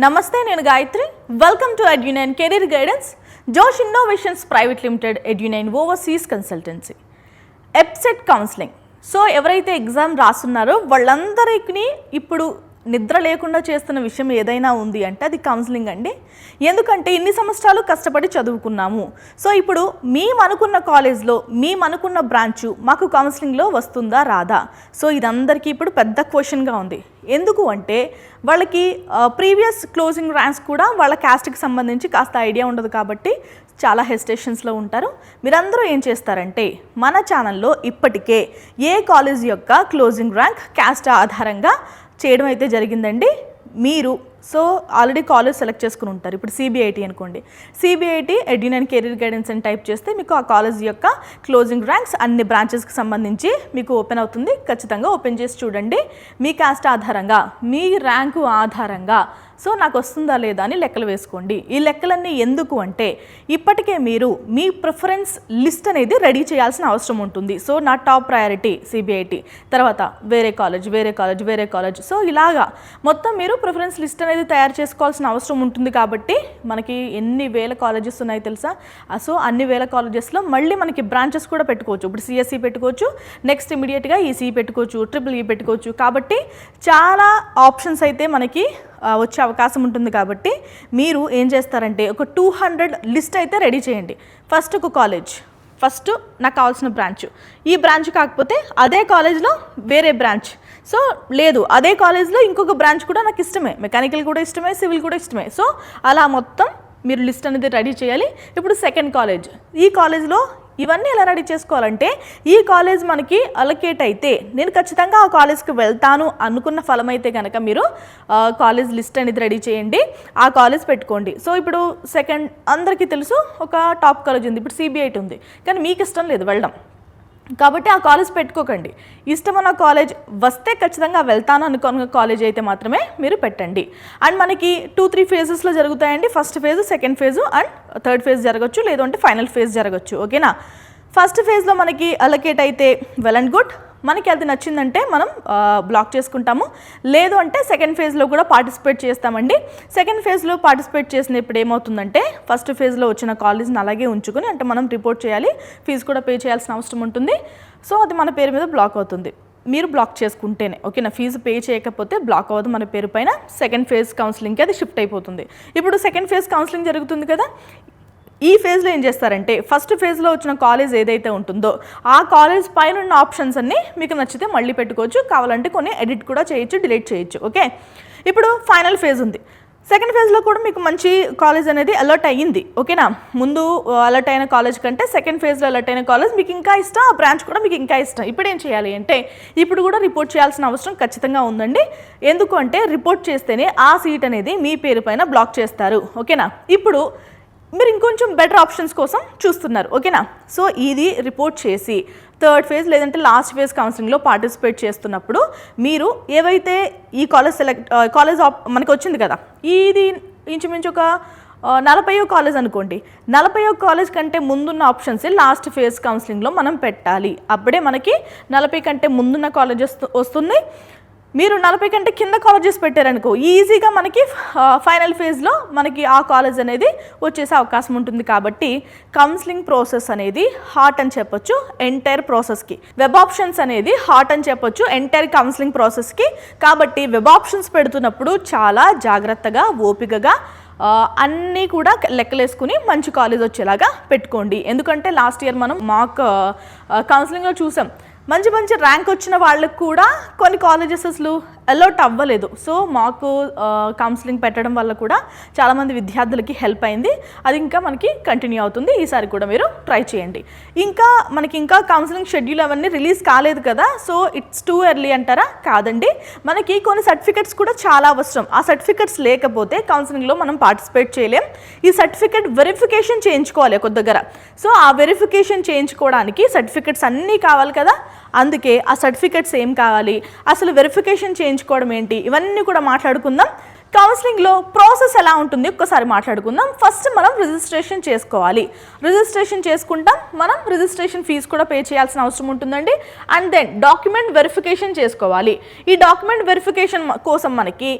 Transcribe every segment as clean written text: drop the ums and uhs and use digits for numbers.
నమస్తే, నేను Gayatri. Welcome to Edunine career guidance, Josh innovations private limited, Edunine overseas consultancy. EAPCET counselling. So ఎవరైతే exam రాస్తున్నారో వాళ్ళందరికీ ఇప్పుడు నిద్ర లేకుండా చేస్తున్న విషయం ఏదైనా ఉంది అంటే అది కౌన్సిలింగ్ అండి. ఎందుకంటే ఇన్ని సంవత్సరాలు కష్టపడి చదువుకున్నాము. సో ఇప్పుడు మేమనుకున్న కాలేజ్లో మేమనుకున్న బ్రాంచు మాకు కౌన్సిలింగ్లో వస్తుందా రాదా? సో ఇదందరికీ ఇప్పుడు పెద్ద క్వశ్చన్గా ఉంది. ఎందుకు అంటే వాళ్ళకి ప్రీవియస్ క్లోజింగ్ ర్యాంక్స్ కూడా వాళ్ళ క్యాస్ట్కి సంబంధించి కాస్త ఐడియా ఉండదు కాబట్టి చాలా హెసిటేషన్స్లో ఉంటారు. మీరందరూ ఏం చేస్తారంటే మన ఛానల్లో ఇప్పటికే ఏ కాలేజ్ యొక్క క్లోజింగ్ ర్యాంక్ క్యాస్ట్ ఆధారంగా చేయడం అయితే జరిగిందండి. మీరు సో ఆల్రెడీ కాలేజ్ సెలెక్ట్ చేసుకుని ఉంటారు. ఇప్పుడు సిబిఐటి అనుకోండి, సిబిఐటి ఎడ్యునైన్ కెరీర్ గైడెన్స్ అని టైప్ చేస్తే మీకు ఆ కాలేజ్ యొక్క క్లోజింగ్ ర్యాంక్స్ అన్ని బ్రాంచెస్కి సంబంధించి మీకు ఓపెన్ అవుతుంది. ఖచ్చితంగా ఓపెన్ చేసి చూడండి. మీ కాస్ట్ ఆధారంగా, మీ ర్యాంకు ఆధారంగా సో నాకు వస్తుందా లేదా అని లెక్కలు వేసుకోండి. ఈ లెక్కలన్నీ ఎందుకు అంటే ఇప్పటికే మీరు మీ ప్రిఫరెన్స్ లిస్ట్ అనేది రెడీ చేయాల్సిన అవసరం ఉంటుంది. సో నా టాప్ ప్రయారిటీ సిబిఐటి, తర్వాత వేరే కాలేజ్. సో ఇలాగా మొత్తం మీరు ప్రిఫరెన్స్ లిస్ట్ అనేది తయారు చేసుకోవాల్సిన అవసరం ఉంటుంది. కాబట్టి మనకి ఎన్ని వేల కాలేజెస్ ఉన్నాయి తెలుసా? సో అన్ని వేల కాలేజెస్లో మళ్ళీ మనకి బ్రాంచెస్ కూడా పెట్టుకోవచ్చు. ఇప్పుడు సిఎస్సి పెట్టుకోవచ్చు, నెక్స్ట్ ఇమీడియట్గా ఈసీ పెట్టుకోవచ్చు, ట్రిపుల్ పెట్టుకోవచ్చు. కాబట్టి చాలా ఆప్షన్స్ అయితే మనకి వచ్చే అవకాశం ఉంటుంది. కాబట్టి మీరు ఏం చేస్తారంటే ఒక 200 లిస్ట్ అయితే రెడీ చేయండి. ఫస్ట్ ఒక కాలేజ్, ఫస్ట్ నాకు కావాల్సిన బ్రాంచ్, ఈ బ్రాంచ్ కాకపోతే అదే కాలేజ్లో వేరే బ్రాంచ్, సో లేదు అదే కాలేజ్లో ఇంకొక బ్రాంచ్ కూడా నాకు ఇష్టమే, మెకానికల్ కూడా ఇష్టమే, సివిల్ కూడా ఇష్టమే. సో అలా మొత్తం మీరు లిస్ట్ అనేది రెడీ చేయాలి. ఇప్పుడు సెకండ్ కాలేజ్, ఈ కాలేజ్లో ఇవన్నీ ఎలా రెడీ చేసుకోవాలంటే ఈ కాలేజ్ మనకి అలొకేట్ అయితే నేను ఖచ్చితంగా ఆ కాలేజ్కి వెళ్తాను అనుకున్న ఫలం అయితే కనుక మీరు కాలేజ్ లిస్ట్ అనేది రెడీ చేయండి, ఆ కాలేజ్ పెట్టుకోండి. సో ఇప్పుడు సెకండ్ అందరికీ తెలుసు ఒక టాప్ కాలేజ్ ఉంది, ఇప్పుడు సిబిఐటి ఉంది, కానీ మీకు ఇష్టం లేదు వెళ్ళడం, కాబట్టి ఆ కాలేజ్ పెట్టుకోకండి. ఇష్టమన్న కాలేజ్ వస్తే ఖచ్చితంగా వెళ్తాను అనుకున్న కాలేజ్ అయితే మాత్రమే మీరు పెట్టండి. అండ్ మనకి 2-3 ఫేజెస్లో జరుగుతాయండి. First phase, second phase and third phase జరగచ్చు, లేదంటే ఫైనల్ ఫేజ్ జరగచ్చు. ఓకేనా? ఫస్ట్ ఫేజ్లో మనకి అలొకేట్ అయితే వెల్ అండ్ గుడ్, మనకి అది నచ్చిందంటే మనం బ్లాక్ చేసుకుంటాము. లేదు అంటే సెకండ్ ఫేజ్లో కూడా పార్టిసిపేట్ చేస్తామండి. సెకండ్ ఫేజ్లో పార్టిసిపేట్ చేసినప్పుడు ఏమవుతుందంటే ఫస్ట్ ఫేజ్లో వచ్చిన కాలేజ్ని అలాగే ఉంచుకొని, అంటే మనం రిపోర్ట్ చేయాలి, ఫీజు కూడా పే చేయాల్సిన అవసరం ఉంటుంది. సో అది మన పేరు మీద బ్లాక్ అవుతుంది, మీరు బ్లాక్ చేసుకుంటేనే. ఓకేనా? ఫీజు పే చేయకపోతే బ్లాక్ అవ్వదు మన పేరు పైన. సెకండ్ ఫేజ్ కౌన్సిలింగ్కి అది షిఫ్ట్ అయిపోతుంది. ఇప్పుడు సెకండ్ ఫేజ్ కౌన్సిలింగ్ జరుగుతుంది కదా, ఈ ఫేజ్లో ఏం చేస్తారంటే ఫస్ట్ ఫేజ్లో వచ్చిన కాలేజ్ ఏదైతే ఉంటుందో ఆ కాలేజ్ పైన ఉన్న ఆప్షన్స్ అన్నీ మీకు నచ్చితే మళ్ళీ పెట్టుకోవచ్చు, కావాలంటే కొన్ని ఎడిట్ కూడా చేయొచ్చు, డిలీట్ చేయొచ్చు. ఓకే, ఇప్పుడు ఫైనల్ ఫేజ్ ఉంది. సెకండ్ ఫేజ్లో కూడా మీకు మంచి కాలేజ్ అనేది అలర్ట్ అయ్యింది. ఓకేనా? ముందు అలర్ట్ అయిన కాలేజ్ కంటే సెకండ్ ఫేజ్లో అలర్ట్ అయిన కాలేజ్ మీకు ఇంకా ఇష్టం, ఆ బ్రాంచ్ కూడా మీకు ఇంకా ఇష్టం. ఇప్పుడు ఏం చేయాలి అంటే ఇప్పుడు కూడా రిపోర్ట్ చేయాల్సిన అవసరం ఖచ్చితంగా ఉందండి. ఎందుకు అంటే రిపోర్ట్ చేస్తేనే ఆ సీట్ అనేది మీ పేరు పైన బ్లాక్ చేస్తారు. ఓకేనా? ఇప్పుడు మీరు ఇంకొంచెం బెటర్ ఆప్షన్స్ కోసం చూస్తున్నారు. ఓకేనా? సో ఇది రిపోర్ట్ చేసి థర్డ్ ఫేజ్ లేదంటే లాస్ట్ ఫేజ్ కౌన్సిలింగ్లో పార్టిసిపేట్ చేస్తున్నప్పుడు మీరు ఏవైతే ఈ కాలేజ్ మనకు వచ్చింది కదా, ఇది ఇంచుమించు ఒక 40వ కాలేజ్ అనుకోండి, 40వ కాలేజ్ కంటే ముందున్న ఆప్షన్స్ లాస్ట్ ఫేజ్ కౌన్సిలింగ్లో మనం పెట్టాలి. అప్పుడే మనకి 40 కంటే ముందున్న కాలేజ్ వస్తుంది. మీరు 40 కంటే కింద కాలేజెస్ పెట్టారనుకో ఈజీగా మనకి ఫైనల్ ఫేజ్లో మనకి ఆ కాలేజ్ అనేది వచ్చేసే అవకాశం ఉంటుంది. కాబట్టి కౌన్సిలింగ్ ప్రాసెస్ అనేది హార్ట్ అని చెప్పొచ్చు ఎంటైర్ ప్రాసెస్కి. వెబ్ ఆప్షన్స్ అనేది హార్ట్ అని చెప్పొచ్చు ఎంటైర్ కౌన్సిలింగ్ ప్రాసెస్కి. కాబట్టి వెబ్ ఆప్షన్స్ పెడుతున్నప్పుడు చాలా జాగ్రత్తగా, ఓపికగా అన్నీ కూడా లెక్కలేసుకుని మంచి కాలేజ్ వచ్చేలాగా పెట్టుకోండి. ఎందుకంటే లాస్ట్ ఇయర్ మనం మాక్ కౌన్సిలింగ్లో చూసాం, మంచి మంచి ర్యాంక్ వచ్చిన వాళ్ళకు కూడా కొన్ని కాలేజెస్ అసలు అలౌట్ అవ్వలేదు. సో మాకు కౌన్సిలింగ్ పెట్టడం వల్ల కూడా చాలామంది విద్యార్థులకి హెల్ప్ అయింది. అది ఇంకా మనకి కంటిన్యూ అవుతుంది. ఈసారి కూడా మీరు ట్రై చేయండి. ఇంకా కౌన్సిలింగ్ షెడ్యూల్ అవన్నీ రిలీజ్ కాలేదు కదా, సో ఇట్స్ టూ ఎర్లీ అంటారా? కాదండి, మనకి కొన్ని సర్టిఫికెట్స్ కూడా చాలా అవసరం. ఆ సర్టిఫికెట్స్ లేకపోతే కౌన్సిలింగ్లో మనం పార్టిసిపేట్ చేయలేం. ఈ సర్టిఫికెట్ వెరిఫికేషన్ చేయించుకోవాలి ఒక దగ్గర. సో ఆ వెరిఫికేషన్ చేయించుకోవడానికి సర్టిఫికెట్స్ అన్నీ కావాలి కదా, అందుకే ఆ సర్టిఫికెట్స్ ఏం కావాలి, అసలు వెరిఫికేషన్ చేయించుకోవడం ఏంటి, ఇవన్నీ కూడా మాట్లాడుకుందాం. కౌన్సిలింగ్లో ప్రాసెస్ ఎలా ఉంటుంది ఒక్కసారి మాట్లాడుకుందాం. ఫస్ట్ మనం రిజిస్ట్రేషన్ చేసుకోవాలి. రిజిస్ట్రేషన్ చేసుకుంటాం, మనం రిజిస్ట్రేషన్ ఫీజు కూడా పే చేయాల్సిన అవసరం ఉంటుందండి. అండ్ దెన్ డాక్యుమెంట్ వెరిఫికేషన్ చేసుకోవాలి. ఈ డాక్యుమెంట్ వెరిఫికేషన్ కోసం మనకి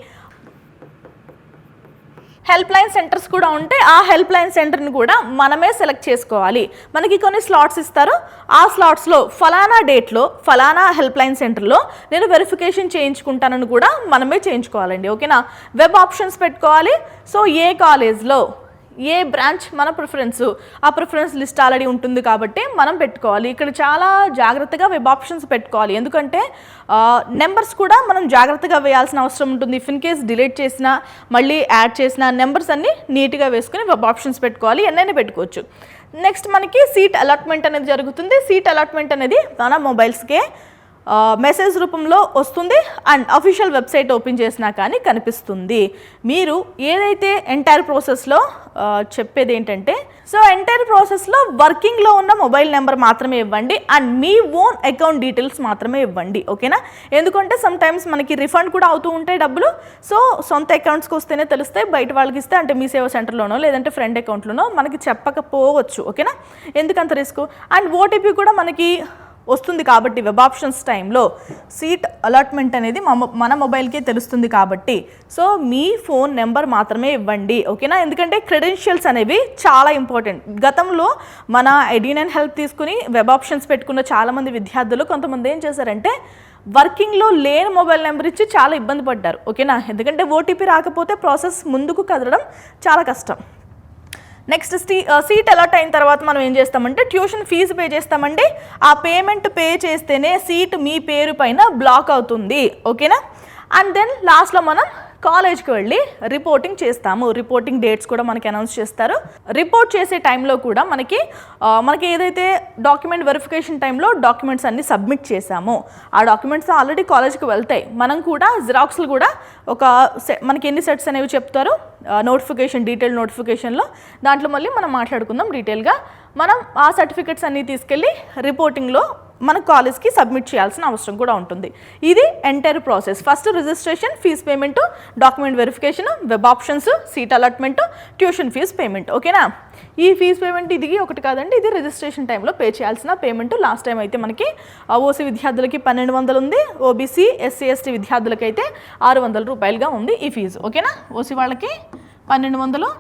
హెల్ప్ లైన్ సెంటర్స్ కూడా ఉంటే ఆ హెల్ప్ లైన్ సెంటర్ని కూడా మనమే సెలెక్ట్ చేసుకోవాలి. మనకి కొన్ని స్లాట్స్ ఇస్తారు, ఆ స్లాట్స్లో ఫలానా డేట్లో ఫలానా హెల్ప్ లైన్ సెంటర్లో నేను వెరిఫికేషన్ చేయించుకుంటానని కూడా మనమే చేయించుకోవాలండి. ఓకేనా, వెబ్ ఆప్షన్స్ పెట్టుకోవాలి. సో ఏ కాలేజ్లో ఏ బ్రాంచ్ మన ఆ ప్రిఫరెన్స్ లిస్ట్ ఆల్రెడీ ఉంటుంది కాబట్టి మనం పెట్టుకోవాలి. ఇక్కడ చాలా జాగ్రత్తగా వెబ్ ఆప్షన్స్ పెట్టుకోవాలి, ఎందుకంటే నెంబర్స్ కూడా మనం జాగ్రత్తగా వేయాల్సిన అవసరం ఉంటుంది. ఇఫ్ ఇన్ కేస్ డిలీట్ చేసినా మళ్ళీ యాడ్ చేసిన నెంబర్స్ అన్నీ నీట్గా వేసుకుని వెబ్ ఆప్షన్స్ పెట్టుకోవాలి, ఎన్నైనా పెట్టుకోవచ్చు. నెక్స్ట్ మనకి సీట్ అలాట్మెంట్ అనేది జరుగుతుంది. సీట్ అలాట్మెంట్ అనేది మన మొబైల్స్కే మెసేజ్ రూపంలో వస్తుంది అండ్ అఫీషియల్ వెబ్సైట్ ఓపెన్ చేసినా కానీ కనిపిస్తుంది. మీరు ఏదైతే ఎంటైర్ ప్రాసెస్లో చెప్పేది ఏంటంటే, సో ఎంటైర్ ప్రాసెస్లో వర్కింగ్లో ఉన్న మొబైల్ నెంబర్ మాత్రమే ఇవ్వండి and me own account details మాత్రమే ఇవ్వండి. ఓకేనా, ఎందుకంటే సమ్ టైమ్స్ మనకి రిఫండ్ కూడా అవుతూ ఉంటాయి డబ్బులు. సో సొంత అకౌంట్స్కి వస్తేనే తెలుస్తాయి, బయట వాళ్ళకి ఇస్తే అంటే మీ సేవ సెంటర్లోనో లేదంటే ఫ్రెండ్ అకౌంట్లోనో మనకి చెప్పకపోవచ్చు. ఓకేనా, ఎందుకంత రిస్క్. అండ్ ఓటీపీ కూడా మనకి వస్తుంది కాబట్టి వెబ్ ఆప్షన్స్ టైంలో సీట్ అలాట్మెంట్ అనేది మన మొబైల్కే తెలుస్తుంది కాబట్టి సో మీ ఫోన్ నెంబర్ మాత్రమే ఇవ్వండి. ఓకేనా, ఎందుకంటే క్రెడెన్షియల్స్ అనేవి చాలా ఇంపార్టెంట్. గతంలో మన ఎడ్యునైన్ హెల్ప్ తీసుకుని వెబ్ ఆప్షన్స్ పెట్టుకున్న చాలామంది విద్యార్థులు కొంతమంది ఏం చేశారంటే వర్కింగ్లో లేని మొబైల్ నెంబర్ ఇచ్చి చాలా ఇబ్బంది పడ్డారు. ఓకేనా, ఎందుకంటే ఓటీపీ రాకపోతే ప్రాసెస్ ముందుకు కదలడం చాలా కష్టం. నెక్స్ట్ సీట్ అలాట్ అయిన తర్వాత మనం ఏం చేస్తామంటే ట్యూషన్ ఫీజు పే చేస్తామండి. ఆ పేమెంట్ పే చేస్తేనే సీట్ మీ పేరు పైన బ్లాక్ అవుతుంది. ఓకేనా, అండ్ దెన్ లాస్ట్లో మనం కాలేజ్కి వెళ్ళి రిపోర్టింగ్ చేస్తాము. రిపోర్టింగ్ డేట్స్ కూడా మనకి అనౌన్స్ చేస్తారు. రిపోర్ట్ చేసే టైంలో కూడా మనకి ఏదైతే డాక్యుమెంట్ వెరిఫికేషన్ టైంలో డాక్యుమెంట్స్ అన్ని సబ్మిట్ చేసామో ఆ డాక్యుమెంట్స్ ఆల్రెడీ కాలేజ్కి వెళ్తాయి. మనం కూడా జిరాక్స్లు కూడా మనకి ఎన్ని సెట్స్ అనేవి చెప్తారు నోటిఫికేషన్, డీటెయిల్ నోటిఫికేషన్లో, దాంట్లో మళ్ళీ మనం మాట్లాడుకుందాం డీటెయిల్గా. మనం ఆ సర్టిఫికెట్స్ అన్నీ తీసుకెళ్ళి రిపోర్టింగ్లో మన కాలేజ్కి సబ్మిట్ చేయాల్సిన అవసరం కూడా ఉంటుంది. ఇది entire process. First registration, fees payment, document verification, web options, seat allotment, tuition fees payment. ఓకేనా, ఈ ఫీజ్ పేమెంట్ ఇది ఒకటి కాదండి, ఇది రిజిస్ట్రేషన్ టైంలో పే చేయాల్సిన పేమెంట్. లాస్ట్ టైం అయితే మనకి ఓసీ విద్యార్థులకి 1200 ఉంది, ఓబీసీ ఎస్సీ ఎస్టీ విద్యార్థులకి అయితే 600 రూపాయలుగా ఉంది ఈ ఫీజు. ఓకేనా, ఓసీ వాళ్ళకి 1200,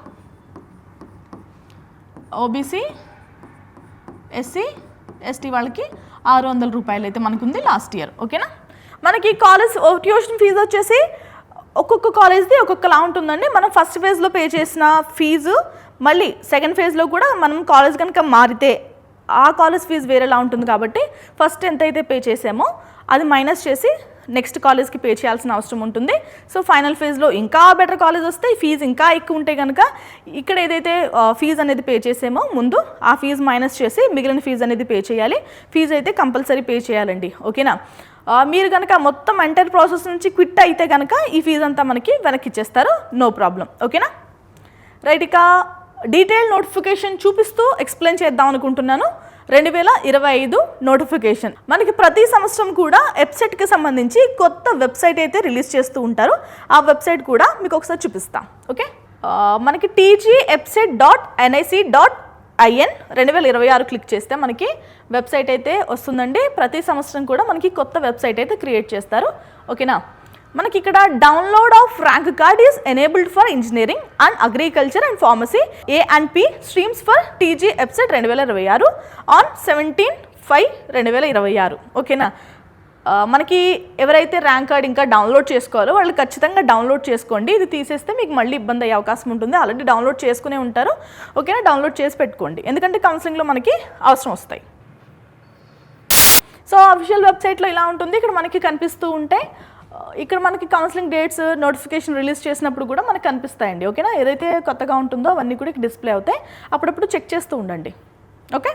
ఓబీసీ ఎస్సీ ఎస్టీ వాళ్ళకి 600 రూపాయలు అయితే మనకుంది లాస్ట్ ఇయర్. ఓకేనా, మనకి కాలేజ్ ట్యూషన్ ఫీజు వచ్చేసి ఒక్కొక్క కాలేజ్ది ఒక్కొక్కలా ఉంటుందండి. మనం ఫస్ట్ ఫేజ్లో పే చేసిన ఫీజు మళ్ళీ సెకండ్ ఫేజ్లో కూడా మనం కాలేజ్ కనుక మారితే ఆ కాలేజ్ ఫీజు వేరేలా ఉంటుంది కాబట్టి ఫస్ట్ ఎంతైతే పే చేసామో అది మైనస్ చేసి నెక్స్ట్ కాలేజ్కి పే చేయాల్సిన అవసరం ఉంటుంది. సో ఫైనల్ ఫేజ్లో ఇంకా బెటర్ కాలేజ్ వస్తే ఫీజు ఇంకా ఎక్కువ ఉంటే కనుక ఇక్కడ ఏదైతే ఫీజు అనేది పే చేసామో ముందు ఆ ఫీజు మైనస్ చేసి మిగిలిన ఫీజు అనేది పే చేయాలి. ఫీజు అయితే కంపల్సరీ పే చేయాలండి. ఓకేనా, మీరు కనుక మొత్తం ఎంటైర్ ప్రాసెస్ నుంచి క్విట్ అయితే కనుక ఈ ఫీజు అంతా మనకి వెనక్కి ఇచ్చేస్తారు, నో ప్రాబ్లం. ఓకేనా, రైట్. ఇక డీటెయిల్ నోటిఫికేషన్ చూపిస్తూ ఎక్స్ప్లెయిన్ చేద్దాం అనుకుంటున్నాను. 2025 నోటిఫికేషన్. మనకి ప్రతి సంవత్సరం కూడా వెబ్సైట్కి సంబంధించి కొత్త వెబ్సైట్ అయితే రిలీజ్ చేస్తూ ఉంటారు. ఆ వెబ్సైట్ కూడా మీకు ఒకసారి చూపిస్తాం. ఓకే, మనకి tgwebsite.nic.in 2026 క్లిక్ చేస్తే మనకి వెబ్సైట్ అయితే వస్తుందండి. ప్రతి సంవత్సరం కూడా మనకి కొత్త వెబ్సైట్ అయితే క్రియేట్ చేస్తారు. ఓకేనా, మనకి ఇక్కడ download off rank card is enabled for engineering and agriculture and pharmacy A&P streams for TG website 2026 on 17/5/2026. ఓకేనా, మనకి ఎవరైతే ర్యాంక్ కార్డ్ ఇంకా డౌన్లోడ్ చేసుకోవాలో వాళ్ళు ఖచ్చితంగా డౌన్లోడ్ చేసుకోండి. ఇది తీసేస్తే మీకు మళ్ళీ ఇబ్బంది అయ్యే అవకాశం ఉంటుంది. ఆల్రెడీ డౌన్లోడ్ చేసుకునే ఉంటారు. ఓకేనా, డౌన్లోడ్ చేసి పెట్టుకోండి, ఎందుకంటే కౌన్సిలింగ్లో మనకి అవసరం వస్తాయి. సో అఫీషియల్ వెబ్సైట్లో ఇలా ఉంటుంది. ఇక్కడ మనకి కనిపిస్తూ ఉంటాయి. ఇక్కడ మనకి కౌన్సిలింగ్ డేట్స్ నోటిఫికేషన్ రిలీజ్ చేసినప్పుడు కూడా మనకు కనిపిస్తాయండి. ఓకేనా, ఏదైతే కొత్తగా ఉంటుందో అవన్నీ కూడా డిస్ప్లే అవుతాయి. అప్పుడప్పుడు చెక్ చేస్తూ ఉండండి. ఓకే,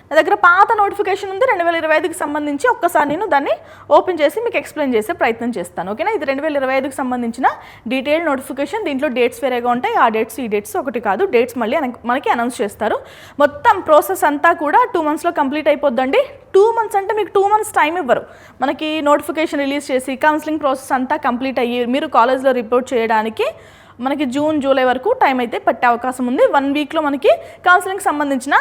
నా దగ్గర పాత నోటిఫికేషన్ ఉంది 2025కి సంబంధించి. ఒక్కసారి నేను దాన్ని ఓపెన్ చేసి మీకు ఎక్స్ప్లెయిన్ చేసే ప్రయత్నం చేస్తాను. ఓకేనా, ఇది 2025కి సంబంధించిన డీటెయిల్ నోటిఫికేషన్. దీంట్లో డేట్స్ వేరేగా ఉంటాయి. ఆ డేట్స్ ఈ డేట్స్ ఒకటి కాదు, డేట్స్ మళ్ళీ మనకి అనౌన్స్ చేస్తారు. మొత్తం ప్రాసెస్ అంతా కూడా 2 monthsలో కంప్లీట్ అయిపోద్దండి. 2 months అంటే మీకు 2 months టైం ఇవ్వరు. మనకి నోటిఫికేషన్ రిలీజ్ చేసి కౌన్సిలింగ్ ప్రాసెస్ అంతా కంప్లీట్ అయ్యి మీరు కాలేజ్లో రిపోర్ట్ చేయడానికి మనకి జూన్ జూలై వరకు టైం అయితే పట్టే అవకాశం ఉంది. 1 వీక్లో మనకి కౌన్సిలింగ్ సంబంధించిన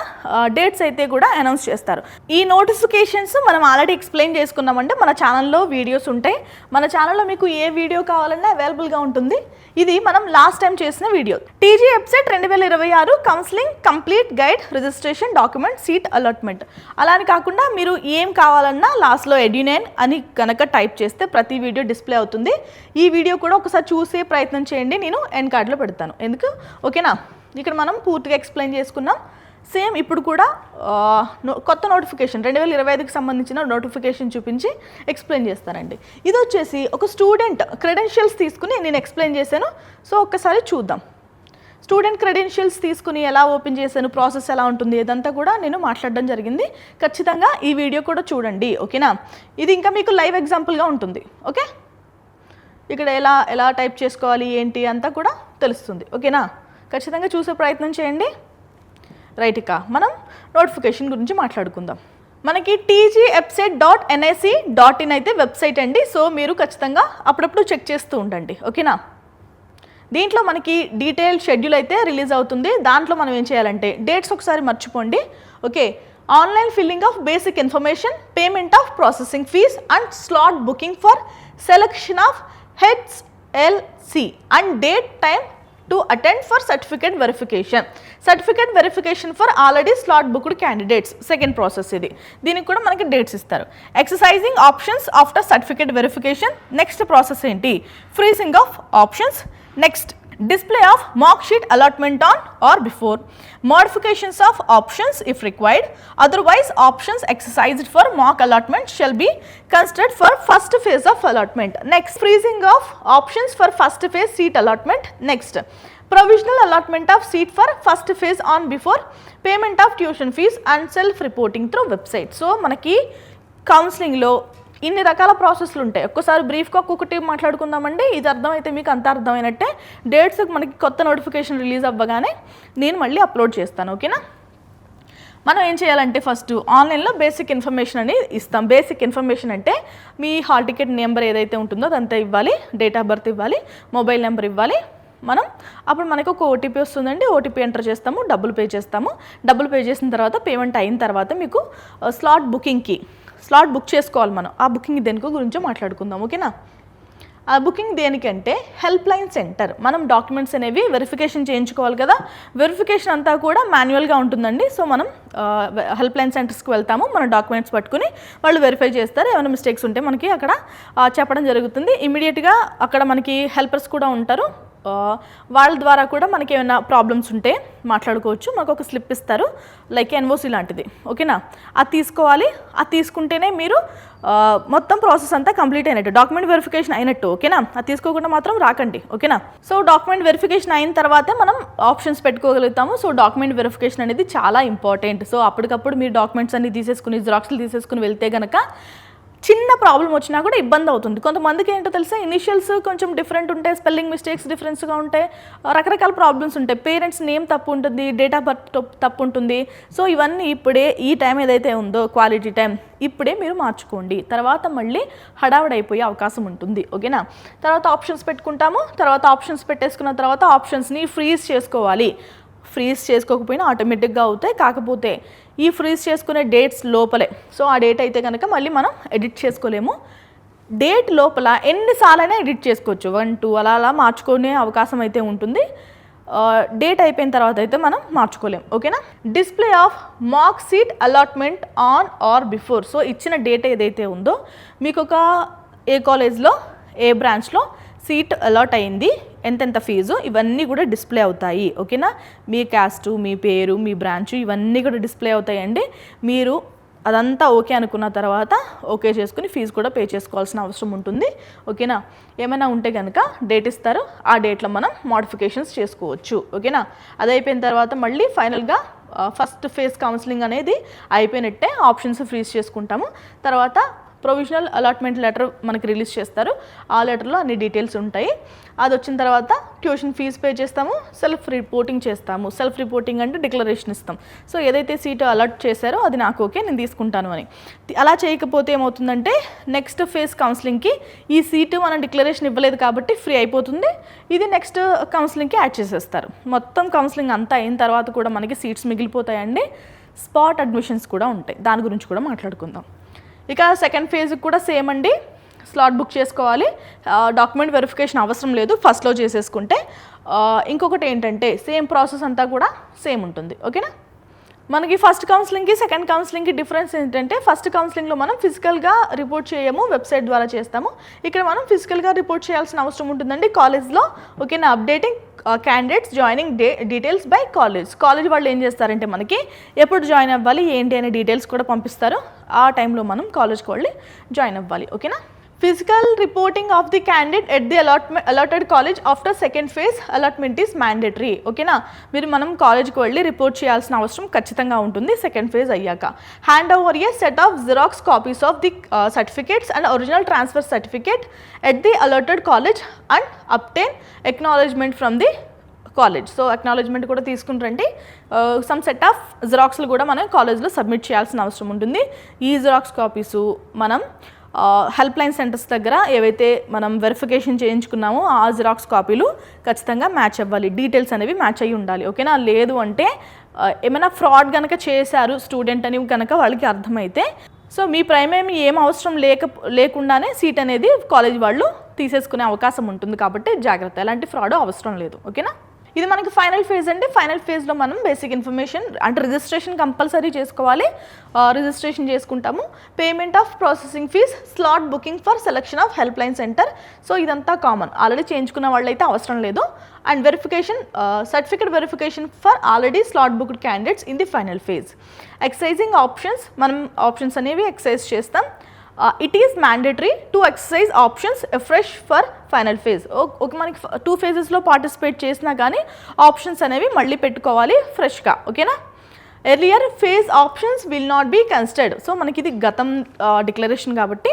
డేట్స్ అయితే కూడా అనౌన్స్ చేస్తారు. ఈ నోటిఫికేషన్స్ మనం ఆల్రెడీ ఎక్స్ప్లెయిన్ చేసుకున్నామంటే మన ఛానల్లో వీడియోస్ ఉంటాయి. మన ఛానల్లో మీకు ఏ వీడియో కావాలన్నా అవైలబుల్గా ఉంటుంది. ఇది మనం లాస్ట్ టైం చేసిన video. TG website 2026 counselling complete guide registration document seat allotment. అలా అని కాకుండా మీరు ఏం కావాలన్నా లాస్ట్లో ఎడ్యునైన్ అని కనుక టైప్ చేస్తే ప్రతి వీడియో డిస్ప్లే అవుతుంది. ఈ వీడియో కూడా ఒకసారి చూసే ప్రయత్నం చేయండి, నేను ఎండ్ కార్డ్లో పెడతాను. ఎందుకు ఓకేనా? ఇక్కడ మనం పూర్తిగా ఎక్స్ప్లెయిన్ చేసుకున్నాం. సేమ్ ఇప్పుడు కూడా కొత్త నోటిఫికేషన్ 2025కి సంబంధించిన నోటిఫికేషన్ చూపించి ఎక్స్ప్లెయిన్ చేస్తానండి. ఇది వచ్చేసి ఒక స్టూడెంట్ క్రెడెన్షియల్స్ తీసుకుని నేను ఎక్స్ప్లెయిన్ చేశాను. సో ఒక్కసారి చూద్దాం. స్టూడెంట్ క్రెడెన్షియల్స్ తీసుకుని ఎలా ఓపెన్ చేశాను, ప్రాసెస్ ఎలా ఉంటుంది, ఇదంతా కూడా నేను మాట్లాడడం జరిగింది. ఖచ్చితంగా ఈ వీడియో కూడా చూడండి ఓకేనా? ఇది ఇంకా మీకు లైవ్ ఎగ్జాంపుల్గా ఉంటుంది. ఓకే, ఇక్కడ ఎలా టైప్ చేసుకోవాలి ఏంటి అంతా కూడా తెలుస్తుంది. ఓకేనా? ఖచ్చితంగా చూసే ప్రయత్నం చేయండి. రైట్, ఇక మనం నోటిఫికేషన్ గురించి మాట్లాడుకుందాం. మనకి tgwebsite.nic.in అయితే వెబ్సైట్ అండి. సో మీరు ఖచ్చితంగా అప్పుడప్పుడు చెక్ చేస్తూ ఉండండి ఓకేనా? దీంట్లో మనకి డీటెయిల్ షెడ్యూల్ అయితే రిలీజ్ అవుతుంది. దాంట్లో మనం ఏం చేయాలంటే డేట్స్ ఒకసారి మర్చిపోండి. Okay, online filling of basic information, payment of processing fee and slot booking for selection of heads LC and date time to attend for certificate verification for already slot booked candidates. Second process ఇది. దీనికి కూడా మనకి dates ఇస్తారు. Exercising options after certificate verification. Next process ఏంటి? Freezing of options. Next display of mock sheet allotment on or before, modifications of options if required, otherwise options exercised for mock allotment shall be considered for first phase of allotment. Next, freezing of options for first phase seat allotment. Next, provisional allotment of seat for first phase on before, payment of tuition fees and self reporting through website. So మనకి కౌన్సిలింగ్లో ఇన్ని రకాల ప్రాసెస్లు ఉంటాయి. ఒక్కసారి బ్రీఫ్గా ఒక్కొక్కటి మాట్లాడుకుందామండి. ఇది అర్థమైతే మీకు అంత అర్థమైనట్టే. డేట్స్ మనకి కొత్త నోటిఫికేషన్ రిలీజ్ అవ్వగానే నేను మళ్ళీ అప్లోడ్ చేస్తాను ఓకేనా? మనం ఏం చేయాలంటే ఫస్ట్ ఆన్లైన్లో బేసిక్ ఇన్ఫర్మేషన్ అని ఇస్తాం. బేసిక్ ఇన్ఫర్మేషన్ అంటే మీ హాల్ టికెట్ నెంబర్ ఏదైతే ఉంటుందో అదంతా ఇవ్వాలి, డేట్ ఆఫ్ బర్త్ ఇవ్వాలి, మొబైల్ నెంబర్ ఇవ్వాలి. అప్పుడు మనకు ఒక ఓటీపీ వస్తుందండి. ఓటీపీ ఎంటర్ చేస్తాము, డబ్బులు పే చేస్తాము. డబ్బులు పే చేసిన తర్వాత పేమెంట్ అయిన తర్వాత మీకు స్లాట్ బుక్ చేసుకోవాలి. మనం ఆ బుకింగ్ దేనికో గురించో మాట్లాడుకుందాం ఓకేనా? ఆ బుకింగ్ దేనికంటే హెల్ప్ లైన్ సెంటర్. మనం డాక్యుమెంట్స్ అనేవి వెరిఫికేషన్ చేయించుకోవాలి కదా. వెరిఫికేషన్ అంతా కూడా మాన్యువల్గా ఉంటుందండి. సో మనం హెల్ప్ లైన్ సెంటర్స్కి వెళ్తాము, మన డాక్యుమెంట్స్ పట్టుకుని వాళ్ళు వెరిఫై చేస్తారు. ఏమైనా మిస్టేక్స్ ఉంటే మనకి అక్కడ చెప్పడం జరుగుతుంది. ఇమీడియట్గా అక్కడ మనకి హెల్పర్స్ కూడా ఉంటారు. వాళ్ళ ద్వారా కూడా మనకి ఏమైనా ప్రాబ్లమ్స్ ఉంటే మాట్లాడుకోవచ్చు. మాకు ఒక స్లిప్ ఇస్తారు, లైక్ ఎన్ఓసి లాంటిది ఓకేనా? అది తీసుకోవాలి. అది తీసుకుంటేనే మీరు మొత్తం ప్రాసెస్ అంతా కంప్లీట్ అయినట్టు, డాక్యుమెంట్ వెరిఫికేషన్ అయినట్టు ఓకేనా? అది తీసుకోకుండా మాత్రం రాకండి ఓకేనా? సో డాక్యుమెంట్ వెరిఫికేషన్ అయిన తర్వాతే మనం ఆప్షన్స్ పెట్టుకోగలుగుతాము. సో డాక్యుమెంట్ వెరిఫికేషన్ అనేది చాలా ఇంపార్టెంట్. సో అప్పటికప్పుడు మీరు డాక్యుమెంట్స్ అన్ని తీసేసుకుని జిరాక్స్లు తీసేసుకుని వెళ్తే కనుక చిన్న ప్రాబ్లం వచ్చినా కూడా ఇబ్బంది అవుతుంది. కొంతమందికి ఏంటో తెలుసా, ఇనిషియల్స్ కొంచెం డిఫరెంట్ ఉంటాయి, స్పెల్లింగ్ మిస్టేక్స్ డిఫరెన్స్గా ఉంటాయి, రకరకాల ప్రాబ్లమ్స్ ఉంటాయి. పేరెంట్స్ నేమ్ తప్పు ఉంటుంది, డేట్ ఆఫ్ బర్త్ తప్పు ఉంటుంది. సో ఇవన్నీ ఇప్పుడే ఈ టైం ఏదైతే ఉందో క్వాలిటీ టైం ఇప్పుడే మీరు మార్చుకోండి. తర్వాత మళ్ళీ హడావుడైపోయే అవకాశం ఉంటుంది ఓకేనా? తర్వాత ఆప్షన్స్ పెట్టుకుంటాము. తర్వాత ఆప్షన్స్ పెట్టేసుకున్న తర్వాత ఆప్షన్స్ని ఫ్రీజ్ చేసుకోవాలి. ఫ్రీజ్ చేసుకోకపోయినా ఆటోమేటిక్గా అవుతాయి. కాకపోతే ఈ ఫ్రీజ్ చేసుకునే డేట్స్ లోపలే. సో ఆ డేట్ అయితే కనుక మళ్ళీ మనం ఎడిట్ చేసుకోలేము. డేట్ లోపల ఎన్నిసార్లైనా ఎడిట్ చేసుకోవచ్చు. 1, 2 అలా మార్చుకునే అవకాశం అయితే ఉంటుంది. డేట్ అయిపోయిన తర్వాత అయితే మనం మార్చుకోలేం ఓకేనా? Display of mock seat allotment on or before. So ఇచ్చిన డేట్ ఏదైతే ఉందో మీకు ఒక ఏ కాలేజ్లో ఏ బ్రాంచ్లో సీట్ అలాట్ అయింది, ఎంతెంత ఫీజు, ఇవన్నీ కూడా డిస్ప్లే అవుతాయి ఓకేనా? మీ క్యాస్టు, మీ పేరు, మీ బ్రాంచ్ ఇవన్నీ కూడా డిస్ప్లే అవుతాయండి. మీరు అదంతా ఓకే అనుకున్న తర్వాత ఓకే చేసుకుని ఫీజు కూడా పే చేసుకోవాల్సిన అవసరం ఉంటుంది ఓకేనా? ఏమైనా ఉంటే కనుక డేట్ ఇస్తారు, ఆ డేట్లో మనం మోడిఫికేషన్స్ చేసుకోవచ్చు ఓకేనా? అది అయిపోయిన తర్వాత మళ్ళీ ఫైనల్గా ఫస్ట్ ఫేజ్ కౌన్సిలింగ్ అనేది అయిపోయినట్టే. ఆప్షన్స్ ఫ్రీజ్ చేసుకుంటాము. తర్వాత ప్రొవిజనల్ అలాట్మెంట్ లెటర్ మనకి రిలీజ్ చేస్తారు. ఆ లెటర్లో అన్ని డీటెయిల్స్ ఉంటాయి. అది వచ్చిన తర్వాత ట్యూషన్ ఫీజు పే చేస్తాము, సెల్ఫ్ రిపోర్టింగ్ చేస్తాము. సెల్ఫ్ రిపోర్టింగ్ అంటే డిక్లరేషన్ ఇస్తాం. సో ఏదైతే సీటు అలాట్ చేశారో అది నాకు ఓకే, నేను తీసుకుంటాను అని. అలా చేయకపోతే ఏమవుతుందంటే నెక్స్ట్ ఫేజ్ కౌన్సిలింగ్కి ఈ సీటు మనం డిక్లరేషన్ ఇవ్వలేదు కాబట్టి ఫ్రీ అయిపోతుంది. ఇది నెక్స్ట్ కౌన్సిలింగ్కి యాడ్ చేసేస్తారు. మొత్తం కౌన్సిలింగ్ అంతా అయిన తర్వాత కూడా మనకి సీట్స్ మిగిలిపోతాయండి. స్పాట్ అడ్మిషన్స్ కూడా ఉంటాయి, దాని గురించి కూడా మాట్లాడుకుందాం. ఇక సెకండ్ ఫేజ్కి కూడా సేమ్ అండి, స్లాట్ బుక్ చేసుకోవాలి. డాక్యుమెంట్ వెరిఫికేషన్ అవసరం లేదు, ఫస్ట్లో చేసేసుకుంటే. ఇంకొకటి ఏంటంటే సేమ్ ప్రాసెస్ అంతా కూడా సేమ్ ఉంటుంది. ఓకేనా? మనకి ఫస్ట్ కౌన్సిలింగ్కి సెకండ్ కౌన్సిలింగ్కి డిఫరెన్స్ ఏంటంటే ఫస్ట్ కౌన్సిలింగ్లో మనం ఫిజికల్గా రిపోర్ట్ చేయము, వెబ్సైట్ ద్వారా చేస్తాము. ఇక్కడ మనం ఫిజికల్గా రిపోర్ట్ చేయాల్సిన అవసరం ఉంటుందండి కాలేజ్లో. ఓకేనా? Updating candidates joining details by college వాళ్ళు ఏం చేస్తారంటే మనకి ఎప్పుడు జాయిన్ అవ్వాలి ఏంటి అనే డీటెయిల్స్ కూడా పంపిస్తారు. ఆ టైంలో మనం కాలేజ్కి వెళ్ళి జాయిన్ అవ్వాలి. ఓకేనా? Physical reporting of the candidate at the allotted college after second phase allotment is mandatory. ఓకేనా? మనం కాలేజ్కి వెళ్ళి రిపోర్ట్ చేయాల్సిన అవసరం ఖచ్చితంగా ఉంటుంది సెకండ్ ఫేజ్ అయ్యాక. Hand over a set of xerox copies of the certificates and original transfer certificate at the allotted college and obtain acknowledgement from the college. So acknowledgement కూడా తీసుకుంటారండి. సమ్ సెట్ ఆఫ్ జిరాక్స్లు కూడా మనం కాలేజ్లో submit చేయాల్సిన అవసరం ఉంటుంది. ఈ జిరాక్స్ కాపీసు మనం హెల్ప్ లైన్ సెంటర్స్ దగ్గర ఏవైతే మనం వెరిఫికేషన్ చేయించుకున్నామో ఆ జిరాక్స్ కాపీలు ఖచ్చితంగా మ్యాచ్ అవ్వాలి, డీటెయిల్స్ అనేవి మ్యాచ్ అయ్యి ఉండాలి. ఓకేనా? లేదు అంటే ఏమైనా ఫ్రాడ్ కనుక చేశారు స్టూడెంట్ అని కనుక వాళ్ళకి అర్థమైతే సో మీ ప్రైమేమి ఏం అవసరం లేకుండానే సీట్ అనేది కాలేజ్ వాళ్ళు తీసేసుకునే అవకాశం ఉంటుంది. కాబట్టి జాగ్రత్త, ఎలాంటి ఫ్రాడ్ అవసరం లేదు. ఓకేనా? ఇది మనకి ఫైనల్ ఫేజ్ అండి. ఫైనల్ ఫేజ్లో మనం బేసిక్ ఇన్ఫర్మేషన్ అంటే రిజిస్ట్రేషన్ కంపల్సరీ చేసుకోవాలి. రిజిస్ట్రేషన్ చేసుకుంటాము. Payment of processing fee, slot booking for selection of help line centre. So ఇదంతా కామన్, ఆల్రెడీ చేయించుకున్న వాళ్ళైతే అవసరం లేదు. And verification certificate verification for already slot booked candidates in the final phase. Exercising options, మనం options అనేవి exercise చేస్తాం. It is mandatory to exercise options fresh for final phase. Okay, మనకి 2 phases participate చేసినా కానీ ఆప్షన్స్ అనేవి మళ్ళీ పెట్టుకోవాలి ఫ్రెష్గా. ఓకేనా? Earlier phase options will not be considered. So మనకి ఇది గతం డిక్లరేషన్ కాబట్టి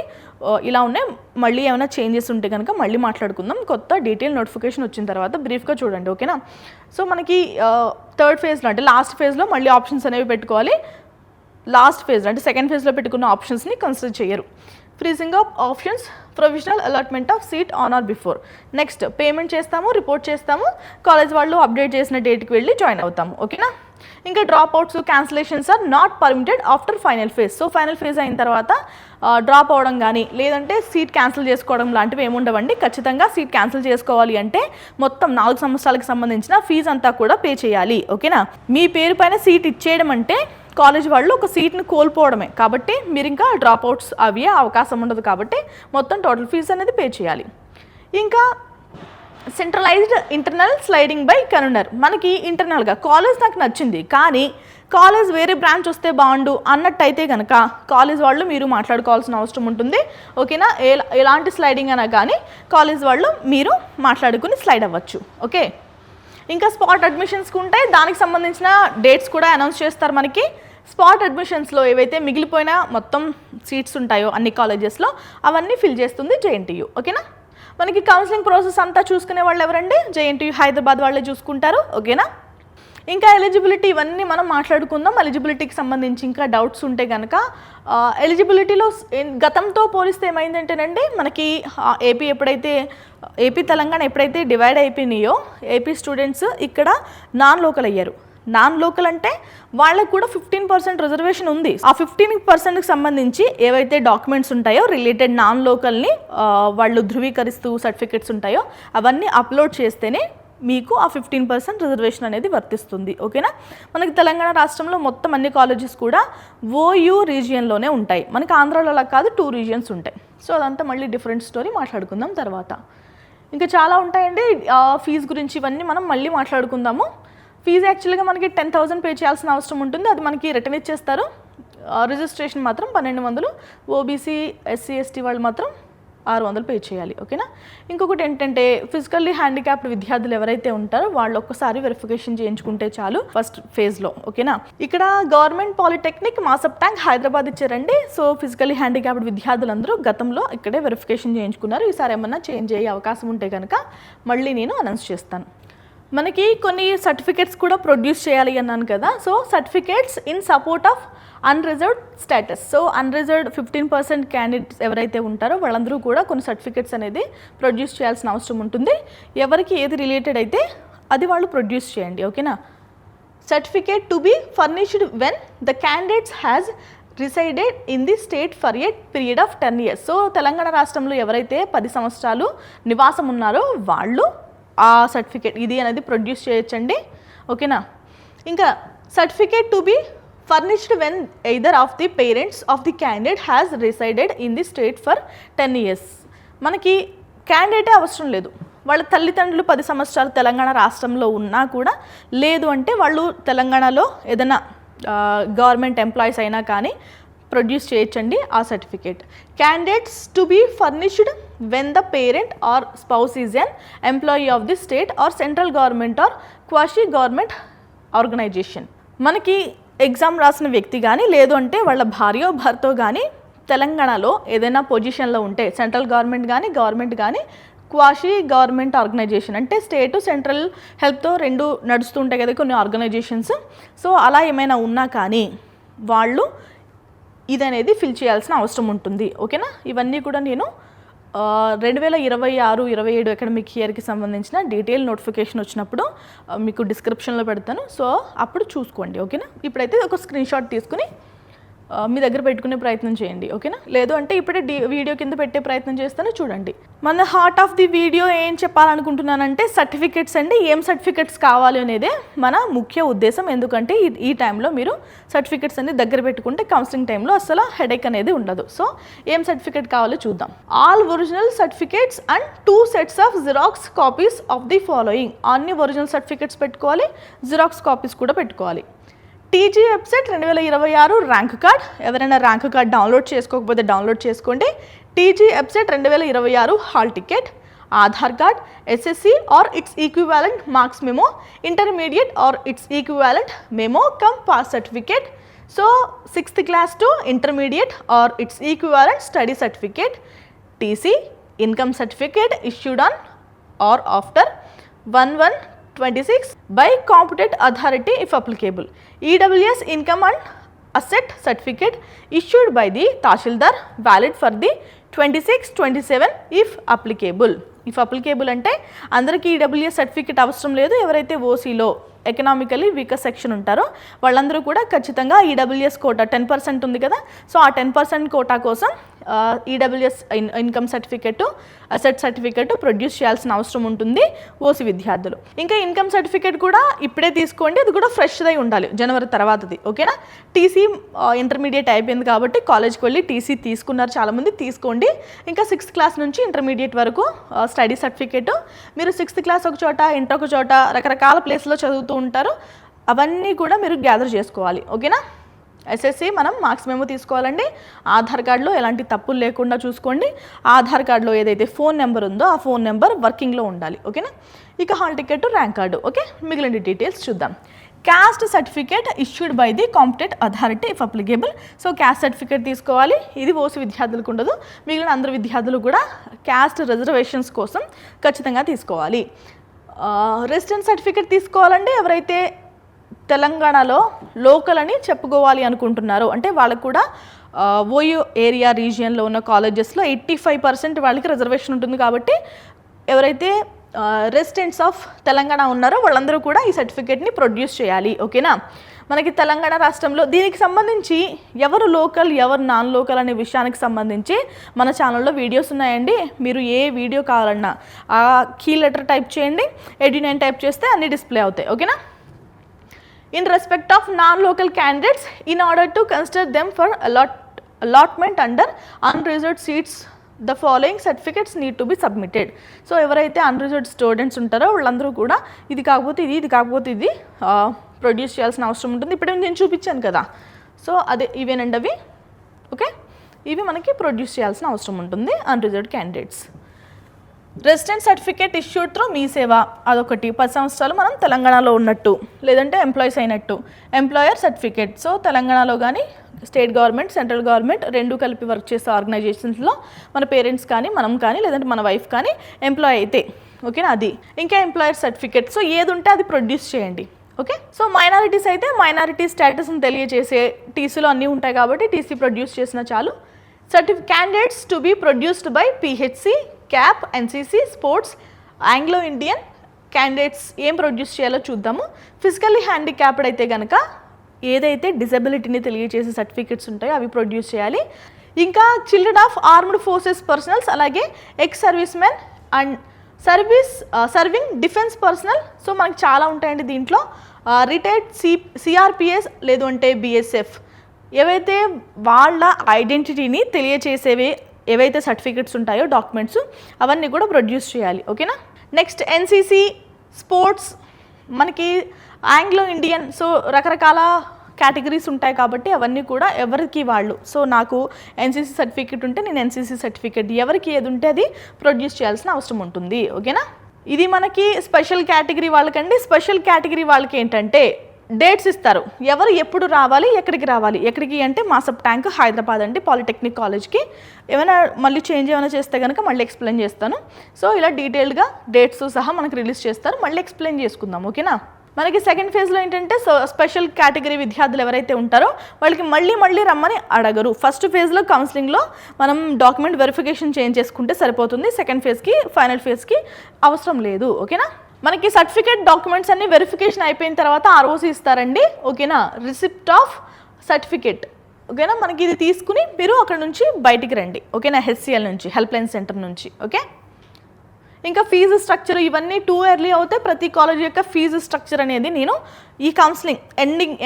ఇలా ఉన్నాయి. మళ్ళీ ఏమైనా చేంజెస్ ఉంటే కనుక మళ్ళీ మాట్లాడుకుందాం. కొత్త డీటెయిల్ నోటిఫికేషన్ వచ్చిన తర్వాత బ్రీఫ్గా చూడండి. ఓకేనా? సో మనకి థర్డ్ ఫేజ్లో అంటే లాస్ట్ ఫేజ్లో మళ్ళీ ఆప్షన్స్ అనేవి పెట్టుకోవాలి. లాస్ట్ ఫేజ్ అంటే సెకండ్ ఫేజ్లో పెట్టుకున్న ఆప్షన్స్ని కన్సిడర్ చేయరు. Freezing of options, provisional allotment of seat on or before. Next payment చేస్తాము, రిపోర్ట్ చేస్తాము, కాలేజ్ వాళ్ళు అప్డేట్ చేసిన డేట్కి వెళ్ళి జాయిన్ అవుతాము. ఓకేనా? ఇంకా drop outs, cancellations are not permitted after final phase. So final phase అయిన తర్వాత డ్రాప్ అవ్వడం కానీ లేదంటే సీట్ క్యాన్సిల్ చేసుకోవడం లాంటివి ఏముండవండి. ఖచ్చితంగా సీట్ క్యాన్సిల్ చేసుకోవాలి అంటే మొత్తం 4 సంవత్సరాలకు సంబంధించిన ఫీజు అంతా కూడా పే చేయాలి. ఓకేనా? మీ పేరు పైన సీట్ ఇచ్చేయడం అంటే కాలేజ్ వాళ్ళు ఒక సీట్ని కోల్పోవడమే. కాబట్టి మీరు ఇంకా డ్రాప్ అవుట్స్ అవి అవకాశం ఉండదు. కాబట్టి మొత్తం టోటల్ ఫీజు అనేది పే చేయాలి. ఇంకా centralised internal sliding by convener. మనకి ఇంటర్నల్గా కాలేజ్ నాకు నచ్చింది కానీ కాలేజ్ వేరే బ్రాంచ్ వస్తే బాగుండు అన్నట్టయితే కనుక కాలేజ్ వాళ్ళు మీరు మాట్లాడుకోవాల్సిన అవసరం ఉంటుంది. ఓకేనా? ఎలాంటి స్లైడింగ్ అయినా కానీ కాలేజ్ వాళ్ళు మీరు మాట్లాడుకుని స్లైడ్ అవ్వచ్చు. ఓకే, ఇంకా స్పాట్ అడ్మిషన్స్కి ఉంటాయి, దానికి సంబంధించిన డేట్స్ కూడా అనౌన్స్ చేస్తారు మనకి. స్పాట్ అడ్మిషన్స్లో ఏవైతే మిగిలిపోయిన మొత్తం సీట్స్ ఉంటాయో అన్ని కాలేజెస్లో అవన్నీ ఫిల్ చేస్తుంది JNTU. ఓకేనా? మనకి కౌన్సిలింగ్ ప్రాసెస్ అంతా చూసుకునే వాళ్ళు ఎవరండి? JNTU హైదరాబాద్ వాళ్ళే చూసుకుంటారు. ఓకేనా? ఇంకా ఎలిజిబిలిటీ ఇవన్నీ మనం మాట్లాడుకుందాం. ఎలిజిబిలిటీకి సంబంధించి ఇంకా డౌట్స్ ఉంటే కనుక ఎలిజిబిలిటీలో గతంతో పోలిస్తే ఏమైందంటేనండి మనకి ఏపీ తెలంగాణ ఎప్పుడైతే డివైడ్ అయిపోయినాయో ఏపీ స్టూడెంట్స్ ఇక్కడ నాన్ లోకల్ అయ్యారు. నాన్ లోకల్ అంటే వాళ్ళకు కూడా 15% రిజర్వేషన్ ఉంది. ఆ 15%కి సంబంధించి ఏవైతే డాక్యుమెంట్స్ ఉంటాయో రిలేటెడ్ నాన్ లోకల్ని వాళ్ళు ధృవీకరిస్తూ సర్టిఫికెట్స్ ఉంటాయో అవన్నీ అప్లోడ్ చేస్తేనే మీకు ఆ 15% రిజర్వేషన్ అనేది వర్తిస్తుంది. ఓకేనా? మనకి తెలంగాణ రాష్ట్రంలో మొత్తం అన్ని కాలేజెస్ కూడా OU రీజియన్లోనే ఉంటాయి. మనకి ఆంధ్రాలో అలా కాదు, 2 రీజియన్స్ ఉంటాయి. సో అదంతా మళ్ళీ డిఫరెంట్ స్టోరీ మాట్లాడుకుందాం తర్వాత. ఇంకా చాలా ఉంటాయండి ఫీజు గురించి, ఇవన్నీ మనం మళ్ళీ మాట్లాడుకుందాము. ఫీజు యాక్చువల్గా మనకి 10,000 పే చేయాల్సిన అవసరం ఉంటుంది. అది మనకి రిటర్న్ ఇచ్చేస్తారు. రిజిస్ట్రేషన్ మాత్రం 1200. OBC SC ST వాళ్ళు మాత్రం 600 పే చేయాలి. ఓకేనా. ఇంకొకటి ఏంటంటే ఫిజికల్లీ హ్యాండిక్యాప్డ్ విద్యార్థులు ఎవరైతే ఉంటారో వాళ్ళు ఒక్కసారి వెరిఫికేషన్ చేయించుకుంటే చాలు ఫస్ట్ ఫేజ్లో. ఓకేనా. ఇక్కడ గవర్నమెంట్ పాలిటెక్నిక్ మాసప్ ట్యాంక్ హైదరాబాద్ ఇచ్చారండి. సో ఫిజికల్లీ హ్యాండిక్యాప్డ్ విద్యార్థులందరూ గతంలో ఇక్కడే వెరిఫికేషన్ చేయించుకున్నారు. ఈసారి ఏమన్నా చేంజ్ అయ్యే అవకాశం ఉంటే కనుక మళ్ళీ నేను అనౌన్స్ చేస్తాను. మనకి కొన్ని సర్టిఫికేట్స్ కూడా ప్రొడ్యూస్ చేయాలి అన్నాను కదా. So certificates in support of unreserved status. So unreserved 15% candidates ఎవరైతే ఉంటారో వాళ్ళందరూ కూడా కొన్ని సర్టిఫికేట్స్ అనేది ప్రొడ్యూస్ చేయాల్సిన అవసరం ఉంటుంది. ఎవరికి ఏది రిలేటెడ్ అయితే అది వాళ్ళు ప్రొడ్యూస్ చేయండి. ఓకేనా. Certificate to be furnished when the candidates has resided in the state for a period of 10 years. So Telangana రాష్ట్రంలో ఎవరైతే 10 సంవత్సరాలు నివాసం ఉన్నారో వాళ్ళు ఆ సర్టిఫికేట్ ఇది అనేది ప్రొడ్యూస్ చేయొచ్చండి. ఓకేనా. ఇంకా certificate to be furnished when either of the parents of the candidate has resided in the state for 10 years. మనకి క్యాండిడేటే అవసరం లేదు, వాళ్ళ తల్లిదండ్రులు 10 సంవత్సరాలు తెలంగాణ రాష్ట్రంలో ఉన్నా కూడా, లేదు అంటే వాళ్ళు తెలంగాణలో ఏదైనా గవర్నమెంట్ ఎంప్లాయీస్ అయినా కానీ ప్రొడ్యూస్ చేయొచ్చండి ఆ certificate. Candidates to be furnished when the parent or spouse is an employee of the state or central government or quasi government organisation. మనకి ఎగ్జామ్ రాసిన వ్యక్తి కానీ లేదు అంటే వాళ్ళ భార్యో భర్తో కానీ తెలంగాణలో ఏదైనా పొజిషన్లో ఉంటే, సెంట్రల్ గవర్నమెంట్ కానీ క్వాషీ గవర్నమెంట్ ఆర్గనైజేషన్ అంటే స్టేటు సెంట్రల్ హెల్ప్తో రెండు నడుస్తుంటాయి కదా కొన్ని ఆర్గనైజేషన్స్. సో అలా ఏమైనా ఉన్నా కానీ వాళ్ళు ఇది అనేది ఫిల్ చేయాల్సిన అవసరం ఉంటుంది. ఓకేనా. ఇవన్నీ కూడా నేను 2026-27 అకాడమిక్ ఇయర్కి సంబంధించిన డీటెయిల్ నోటిఫికేషన్ వచ్చినప్పుడు మీకు డిస్క్రిప్షన్లో పెడతాను. సో అప్పుడు చూసుకోండి. ఓకేనా. ఇప్పుడైతే ఒక స్క్రీన్ షాట్ తీసుకుని మీ దగ్గర పెట్టుకునే ప్రయత్నం చేయండి. ఓకేనా. లేదు అంటే ఇప్పుడే వీడియో కింద పెట్టే ప్రయత్నం చేస్తాను, చూడండి. మన హార్ట్ ఆఫ్ ది వీడియో ఏం చెప్పాలనుకుంటున్నానంటే సర్టిఫికెట్స్ అండి. ఏం సర్టిఫికెట్స్ కావాలి అనేదే మన ముఖ్య ఉద్దేశం. ఎందుకంటే ఈ టైంలో మీరు సర్టిఫికెట్స్ అన్ని దగ్గర పెట్టుకుంటే కౌన్సిలింగ్ టైంలో అసలు హెడేక్ అనేది ఉండదు. సో ఏం సర్టిఫికెట్ కావాలో చూద్దాం. All original certificates and 2 sets of xerox copies of the following. అన్ని ఒరిజినల్ సర్టిఫికేట్స్ పెట్టుకోవాలి, జిరాక్స్ కాపీస్ కూడా పెట్టుకోవాలి. TG website 2026 rank card. ఎవరైనా ర్యాంక్ కార్డ్ డౌన్లోడ్ చేసుకోకపోతే డౌన్లోడ్ చేసుకోండి. TG website 2026 hall ticket, Aadhaar card, SSC or it's equivalent marks memo, intermediate or it's equivalent memo come pass certificate. So 6th class to intermediate or it's equivalent study certificate, TC, income certificate issued on or after 1/1/26 by competent authority if applicable. EWS income and asset certificate issued by the Tahsildar valid for the 26-27 if applicable. If applicable అంటే అందరికీ EWS certificate అవసరం లేదు. ఎవరైతే ఓసీలో economically weaker section ఉంటారో వాళ్ళందరూ కూడా ఖచ్చితంగా EWS quota 10% ఉంది కదా. సో ఆ 10% కోటా కోసం EWS income certificate, asset certificate produce చేయాల్సిన అవసరం ఉంటుంది ఓసీ విద్యార్థులు. ఇంకా ఇన్కమ్ సర్టిఫికేట్ కూడా ఇప్పుడే తీసుకోండి, అది కూడా ఫ్రెష్దై ఉండాలి, జనవరి తర్వాతది. ఓకేనా. టీసీ ఇంటర్మీడియట్ అయిపోయింది కాబట్టి కాలేజ్కి వెళ్ళి టీసీ తీసుకున్నారు చాలామంది, తీసుకోండి. ఇంకా 6th class నుంచి ఇంటర్మీడియట్ వరకు స్టడీ సర్టిఫికేట్. మీరు 6th class ఒక చోట, ఇంటర్ ఒక చోట, రకరకాల ప్లేస్లో చదువుతూ ఉంటారు, అవన్నీ కూడా మీరు గ్యాదర్ చేసుకోవాలి. ఓకేనా. ఎస్ఎస్సి మనం మార్క్స్ మెమో తీసుకోవాలండి. ఆధార్ కార్డులో ఎలాంటి తప్పులు లేకుండా చూసుకోండి. ఆధార్ కార్డులో ఏదైతే ఫోన్ నెంబర్ ఉందో ఆ ఫోన్ నెంబర్ వర్కింగ్లో ఉండాలి. ఓకేనా. ఇక hall ticket, rank card. Okay. మిగిలిన డీటెయిల్స్ చూద్దాం. Caste certificate issued by the competent authority if applicable. So caste certificate తీసుకోవాలి. ఇది ఓసీ విద్యార్థులకు ఉండదు, మిగిలిన అందరు విద్యార్థులు కూడా క్యాస్ట్ రిజర్వేషన్స్ కోసం ఖచ్చితంగా తీసుకోవాలి. రెసిడెన్స్ సర్టిఫికేట్ తీసుకోవాలండి. ఎవరైతే తెలంగాణలో లోకల్ అని చెప్పుకోవాలి అనుకుంటున్నారో, అంటే వాళ్ళకు కూడా ఓయూ ఏరియా రీజియన్లో ఉన్న కాలేజెస్లో 85% వాళ్ళకి రిజర్వేషన్ ఉంటుంది. కాబట్టి ఎవరైతే రెసిడెంట్స్ ఆఫ్ తెలంగాణ ఉన్నారో వాళ్ళందరూ కూడా ఈ సర్టిఫికేట్ని ప్రొడ్యూస్ చేయాలి. ఓకేనా. మనకి తెలంగాణ రాష్ట్రంలో దీనికి సంబంధించి ఎవరు లోకల్ ఎవరు నాన్ లోకల్ అనే విషయానికి సంబంధించి మన ఛానల్లో వీడియోస్ ఉన్నాయండి. మీరు ఏ వీడియో కావాలన్నా ఆ కీ లెటర్ టైప్ చేయండి, ఎడ్యునైన్ టైప్ చేస్తే అన్ని డిస్ప్లే అవుతాయి. ఓకేనా. In respect of non-local candidates, in order to consider them for allotment under unreserved seats, the following certificates need to be submitted. So ఎవరైతే అన్రిజర్వ్డ్ స్టూడెంట్స్ ఉంటారో వాళ్ళందరూ కూడా ఇది కాకపోతే ఇది ప్రొడ్యూస్ చేయాల్సిన అవసరం ఉంటుంది. ఇప్పుడే నేను చూపించాను కదా. సో అదే ఇవేనండి అవి. ఓకే. ఇవి మనకి ప్రొడ్యూస్ చేయాల్సిన అవసరం ఉంటుంది unreserved candidates. Resident certificate issued through Mee Seva, అదొకటి 10 సంవత్సరాలు మనం తెలంగాణలో ఉన్నట్టు లేదంటే ఎంప్లాయీస్ అయినట్టు. ఎంప్లాయర్ సర్టిఫికేట్, సో తెలంగాణలో కానీ స్టేట్ గవర్నమెంట్ సెంట్రల్ గవర్నమెంట్ రెండు కలిపి వర్క్ చేసే ఆర్గనైజేషన్స్లో మన పేరెంట్స్ కానీ మనం కానీ లేదంటే మన వైఫ్ కానీ ఎంప్లాయ్ అయితే ఓకేనా అది. ఇంకా ఎంప్లాయర్ సర్టిఫికేట్, సో ఏది ఉంటే అది ప్రొడ్యూస్ చేయండి ఓకే. సో మైనారిటీస్ అయితే మైనారిటీ స్టేటస్ని తెలియజేసే టీసీలో అన్నీ ఉంటాయి కాబట్టి టీసీ ప్రొడ్యూస్ చేసిన చాలు. Candidates to be produced by PHC, CAP, NCC, sports, Anglo Indian candidates ఏం ప్రొడ్యూస్ చేయాలో చూద్దాము. ఫిజికల్లీ హ్యాండిక్యాప్డ్ అయితే కనుక ఏదైతే డిజబిలిటీని తెలియజేసే సర్టిఫికెట్స్ ఉంటాయో అవి ప్రొడ్యూస్ చేయాలి. ఇంకా children of armed forces personals, అలాగే ex service men and serving defence personal, so మనకి చాలా ఉంటాయండి దీంట్లో. రిటైర్డ్ సిఆర్పిఎస్ లేదు అంటే బిఎస్ఎఫ్, ఏవైతే వాళ్ళ ఐడెంటిటీని తెలియచేసేవి ఏవైతే సర్టిఫికెట్స్ ఉంటాయో డాక్యుమెంట్స్ అవన్నీ కూడా ప్రొడ్యూస్ చేయాలి ఓకేనా. నెక్స్ట్ ఎన్సీసీ, స్పోర్ట్స్, మనకి ఆంగ్లో ఇండియన్, సో రకరకాల కేటగిరీస్ ఉంటాయి కాబట్టి అవన్నీ కూడా ఎవరికి వాళ్ళు. సో నాకు ఎన్సీసీ సర్టిఫికేట్ ఉంటే నేను ఎన్సీసీ సర్టిఫికేట్, ఎవరికి ఏది ఉంటే అది ప్రొడ్యూస్ చేయాల్సిన అవసరం ఉంటుంది ఓకేనా. ఇది మనకి స్పెషల్ కేటగిరీ వాళ్ళకండి. స్పెషల్ కేటగిరీ వాళ్ళకి ఏంటంటే డేట్స్ ఇస్తారు, ఎవరు ఎప్పుడు రావాలి, ఎక్కడికి అంటే మాసప్ ట్యాంక్ హైదరాబాద్ అండి, పాలిటెక్నిక్ కాలేజ్కి. ఏమైనా మళ్ళీ చేంజ్ ఏమైనా చేస్తే కనుక మళ్ళీ ఎక్స్ప్లెయిన్ చేస్తాను. సో ఇలా డీటెయిల్డ్గా డేట్స్ సహా మనకు రిలీజ్ చేస్తారు, మళ్ళీ ఎక్స్ప్లెయిన్ చేసుకుందాం ఓకేనా. మనకి సెకండ్ ఫేజ్లో ఏంటంటే స్పెషల్ కేటగిరీ విద్యార్థులు ఎవరైతే ఉంటారో వాళ్ళకి మళ్ళీ రమ్మని అడగరు. ఫస్ట్ ఫేజ్లో కౌన్సిలింగ్లో మనం డాక్యుమెంట్ వెరిఫికేషన్ చేంజ్ చేసుకుంటే సరిపోతుంది. సెకండ్ ఫేజ్కి ఫైనల్ ఫేజ్కి అవసరం లేదు ఓకేనా. మనకి సర్టిఫికేట్ డాక్యుమెంట్స్ అన్ని వెరిఫికేషన్ అయిపోయిన తర్వాత ఆర్ఓసి ఇస్తారండి ఓకేనా, రిసిప్ట్ ఆఫ్ సర్టిఫికేట్ ఓకేనా. మనకి ఇది తీసుకుని మీరు అక్కడ నుంచి బయటికి రండి ఓకేనా, హెచ్సిఎల్ నుంచి, హెల్ప్ లైన్ సెంటర్ నుంచి ఓకే. ఇంకా ఫీజు స్ట్రక్చర్ ఇవన్నీ టూ ఇయర్లీ అవుతే ప్రతి కాలేజ్ యొక్క ఫీజు స్ట్రక్చర్ అనేది నేను ఈ కౌన్సిలింగ్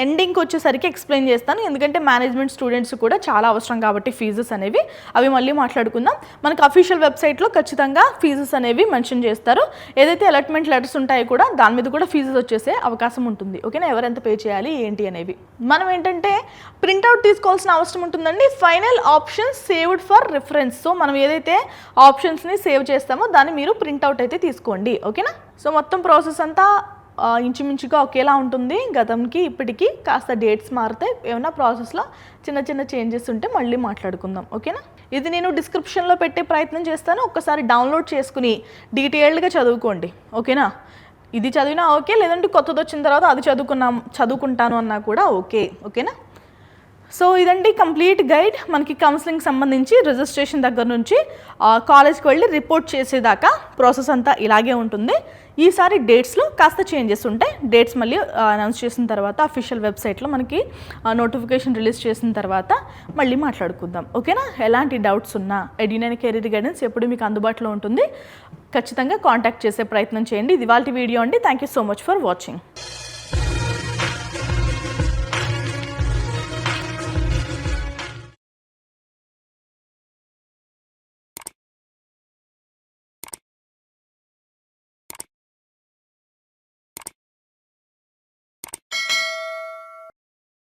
ఎండింగ్కి వచ్చేసరికి ఎక్స్ప్లెయిన్ చేస్తాను, ఎందుకంటే మేనేజ్మెంట్ స్టూడెంట్స్ కూడా చాలా అవసరం కాబట్టి ఫీజెస్ అనేవి అవి మళ్ళీ మాట్లాడుకుందాం. మనకు అఫీషియల్ వెబ్సైట్లో ఖచ్చితంగా ఫీజెస్ అనేవి మెన్షన్ చేస్తారు. ఏదైతే అలాట్మెంట్ లెటర్స్ ఉంటాయో కూడా దాని మీద కూడా ఫీజెస్ వచ్చేసే అవకాశం ఉంటుంది ఓకేనా, ఎవరెంత పే చేయాలి ఏంటి అనేవి. మనం ఏంటంటే ప్రింట్అవుట్ తీసుకోవాల్సిన అవసరం ఉంటుందండి. Final options saved for reference, so మనం ఏదైతే ఆప్షన్స్ని సేవ్ చేస్తామో దాన్ని మీరు ప్రింట్అవుట్ అయితే తీసుకోండి ఓకేనా. సో మొత్తం ప్రాసెస్ అంతా ఇంచుమించుగా ఒకేలా ఉంటుంది. గతంకి ఇప్పటికీ కాస్త డేట్స్ మారుతాయి, ఏమైనా ప్రాసెస్లో చిన్న చేంజెస్ ఉంటే మళ్ళీ మాట్లాడుకుందాం ఓకేనా. ఇది నేను డిస్క్రిప్షన్లో పెట్టే ప్రయత్నం చేస్తాను, ఒక్కసారి డౌన్లోడ్ చేసుకుని డీటెయిల్డ్గా చదువుకోండి ఓకేనా. ఇది చదివినా ఓకే, లేదంటే కొత్తది వచ్చిన తర్వాత అది చదువుకుంటాను అన్నా కూడా ఓకేనా. సో ఇదండి కంప్లీట్ గైడ్ మనకి కౌన్సిలింగ్ సంబంధించి. రిజిస్ట్రేషన్ దగ్గర నుంచి కాలేజ్కి వెళ్ళి రిపోర్ట్ చేసేదాకా ప్రాసెస్ అంతా ఇలాగే ఉంటుంది. ఈసారి డేట్స్లో కాస్త చేంజెస్ ఉంటాయి. డేట్స్ మళ్ళీ అనౌన్స్ చేసిన తర్వాత అఫీషియల్ వెబ్సైట్లో మనకి నోటిఫికేషన్ రిలీజ్ చేసిన తర్వాత మళ్ళీ మాట్లాడుకుందాం ఓకేనా. ఎలాంటి డౌట్స్ ఉన్నా ఎడ్యునైన్ కెరీర్ గైడెన్స్ ఎప్పుడు మీకు అందుబాటులో ఉంటుంది, ఖచ్చితంగా కాంటాక్ట్ చేసే ప్రయత్నం చేయండి. ఇది ఇవాల్టి వీడియో అండి. Thank you so much for watching.